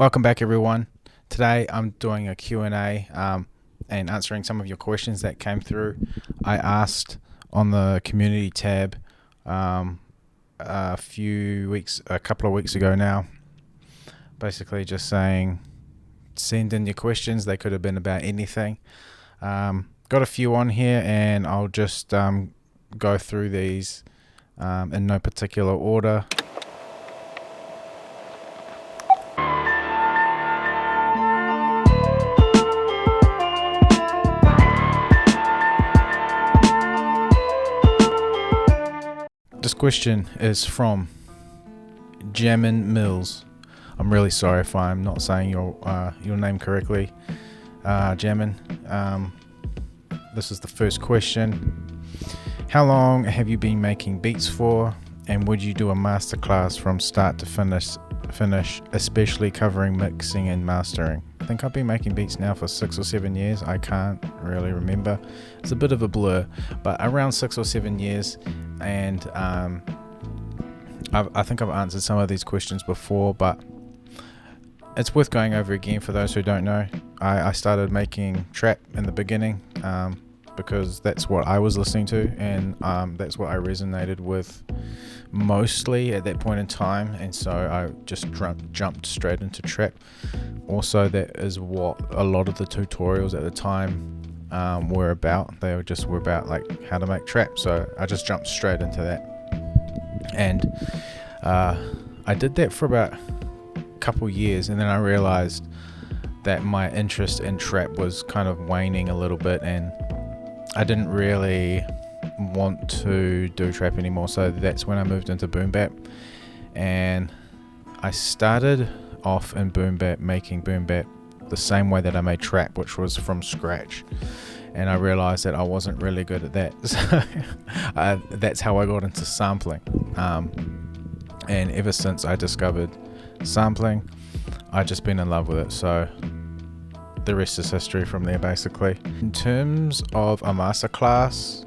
Welcome back, everyone. Today I'm doing a Q&A and answering some of your questions that came through. I asked on the community tab um, a couple of weeks ago now, basically just saying send in your questions. They could have been about anything. Got a few on here, and I'll just go through these in no particular order. This question is from Jamin Mills. I'm really sorry if I'm not saying your name correctly, Jamin. This is the first question. How long have you been making beats for, and would you do a masterclass from start to finish, especially covering mixing and mastering? I think I've been making beats now for 6 or 7 years. I can't really remember. It's a bit of a blur, but around 6 or 7 years. And I think I've answered some of these questions before, but it's worth going over again for those who don't know. I started making trap in the beginning because that's what I was listening to, and that's what I resonated with mostly at that point in time, and so I just jumped straight into trap. Also, that is what a lot of the tutorials at the time were about. They were about like how to make trap, so I just jumped straight into that, and I did that for about a couple years, and then I realized that my interest in trap was kind of waning a little bit, and I didn't really want to do trap anymore. So that's when I moved into boom bap, and I started off in boom bap, making boom bap the same way that I made trap, which was from scratch. And I realized that I wasn't really good at that. So that's how I got into sampling. And ever since I discovered sampling, I've just been in love with it. So the rest is history from there, basically. In terms of a masterclass,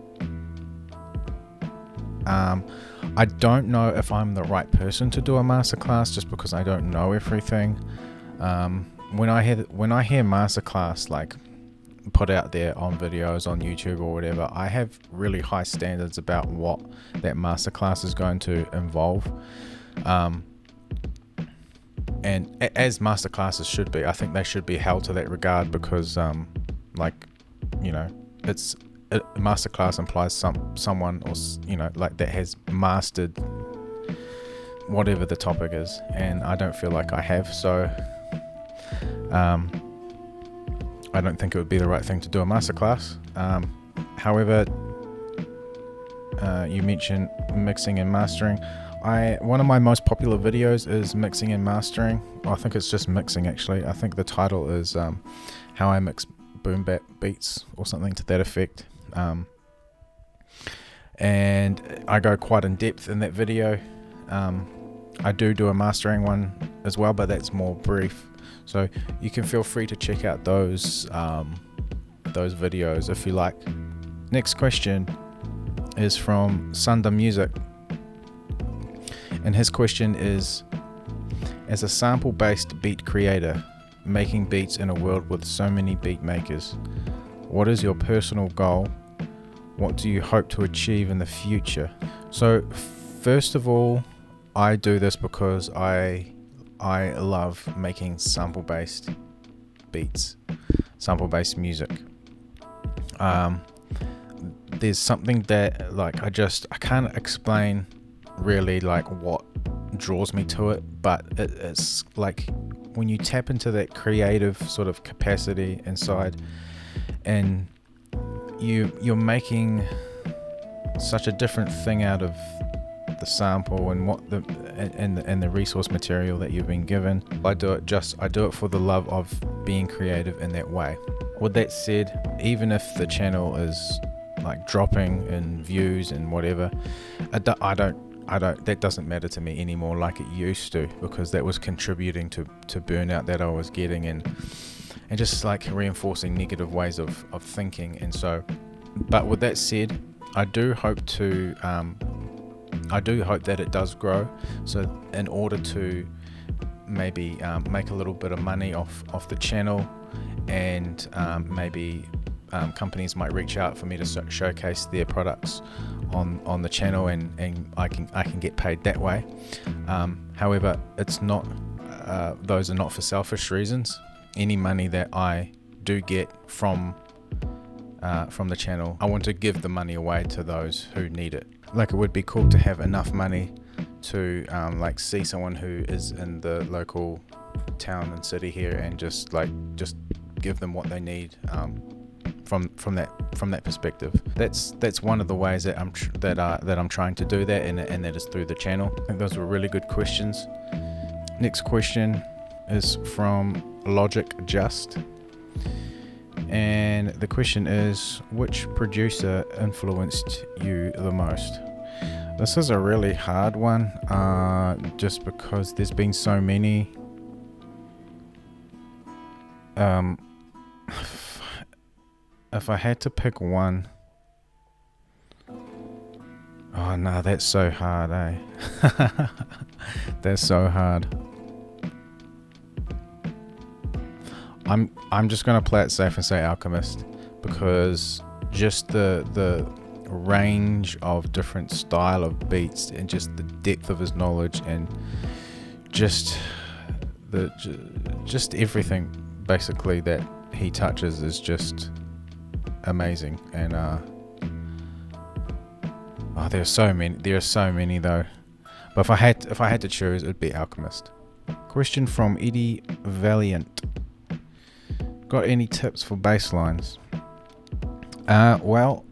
I don't know if I'm the right person to do a masterclass, just because I don't know everything. When I hear masterclass like put out there on videos on YouTube or whatever, I have really high standards about what that masterclass is going to involve. And as masterclasses should be, I think they should be held to that regard, because a masterclass implies someone, or like that has mastered whatever the topic is, and I don't feel like I have. So I don't think it would be the right thing to do a masterclass. However, you mentioned mixing and mastering. One of my most popular videos is mixing and mastering. I think it's just mixing, actually. I think the title is how I mix boom bap beats or something to that effect. And I go quite in depth in that video. I do a mastering one as well, but that's more brief. So you can feel free to check out those videos if you like. Next question is from Sunda Music, and his question is: as a sample-based beat creator, making beats in a world with so many beat makers, what is your personal goal? What do you hope to achieve in the future? So first of all, I do this because I love making sample-based beats, sample-based music. There's something that I can't explain really like what draws me to it, but it's like when you tap into that creative sort of capacity inside, and you're making such a different thing out of the sample and the resource material that you've been given. I do it for the love of being creative in that way. With that said, even if the channel is like dropping in views and whatever, that doesn't matter to me anymore like it used to, because that was contributing to burnout that I was getting, and just like reinforcing negative ways of thinking. And so, but with that said, I do hope that it does grow. So in order to maybe make a little bit of money off the channel, and maybe companies might reach out for me to showcase their products on the channel, and I can get paid that way. However, it's not those are not for selfish reasons. Any money that I do get from the channel, I want to give the money away to those who need it. Like, it would be cool to have enough money to like see someone who is in the local town and city here, and just give them what they need from that perspective. That's one of the ways that I'm trying to do that, and that is through the channel. I think those were really good questions. Next question is from Logic Just, and the question is, which producer influenced you the most? This is a really hard one, just because there's been so many. If I had to pick one, oh no, that's so hard, eh? That's so hard. I'm just gonna play it safe and say Alchemist, because just the range of different style of beats, and just the depth of his knowledge, and just everything basically that he touches is just amazing. And there are so many though, but if I had to choose, it'd be Alchemist. Question from Eddie Valiant: got any tips for bass lines? Well,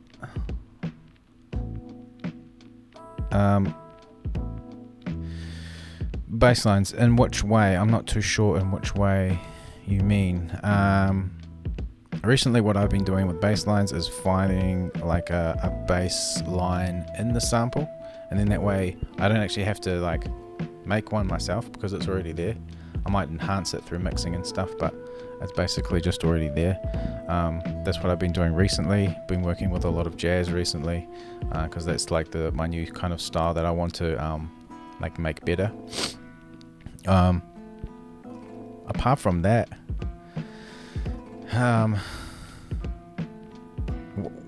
bass lines in which way? I'm not too sure in which way you mean. Recently what I've been doing with bass lines is finding like a bass line in the sample, and then that way I don't actually have to like make one myself, because it's already there. I might enhance it through mixing and stuff, but it's basically just already there. That's what I've been doing recently. Been working with a lot of jazz recently, because that's like my new kind of style that I want to like make better. Apart from that,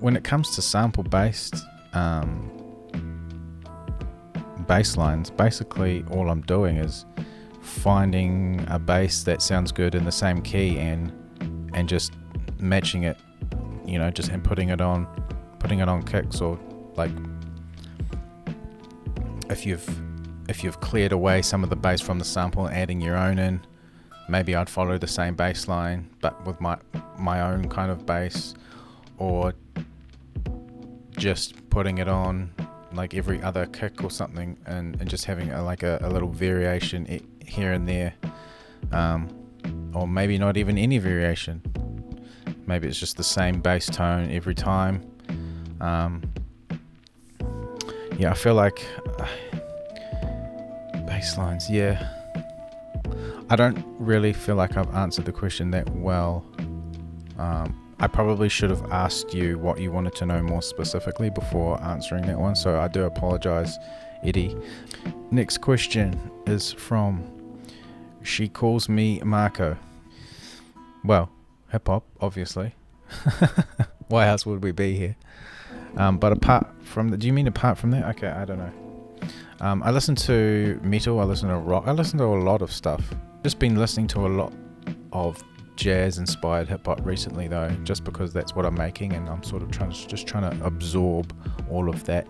when it comes to sample-based bass lines, basically all I'm doing is finding a bass that sounds good in the same key, and just matching it, and putting it on kicks, or like if you've cleared away some of the bass from the sample and adding your own in, maybe I'd follow the same bass line but with my own kind of bass, or just putting it on like every other kick or something, and just having a little variation here and there, or maybe not even any variation. Maybe it's just the same bass tone every time. Yeah, I feel like bass lines, yeah. I don't really feel like I've answered the question that well. I probably should have asked you what you wanted to know more specifically before answering that one, so I do apologize, Eddie. Next question is from She Calls Me Marco. Well, hip hop, obviously. Why else would we be here? But apart from that, do you mean apart from that? Okay, I don't know. I listen to metal, I listen to rock, I listen to a lot of stuff. Just been listening to a lot of jazz inspired hip hop recently though, just because that's what I'm making, and I'm sort of trying to absorb all of that.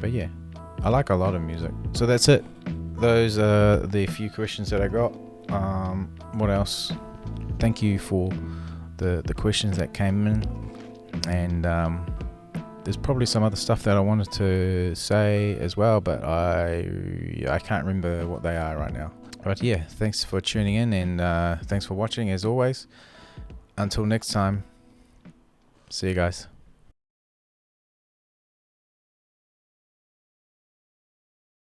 But yeah, I like a lot of music. So that's it. Those are the few questions that I got. What else? Thank you for the questions that came in, and there's probably some other stuff that I wanted to say as well, but I can't remember what they are right now. But yeah, thanks for tuning in, and thanks for watching as always. Until next time, see you guys.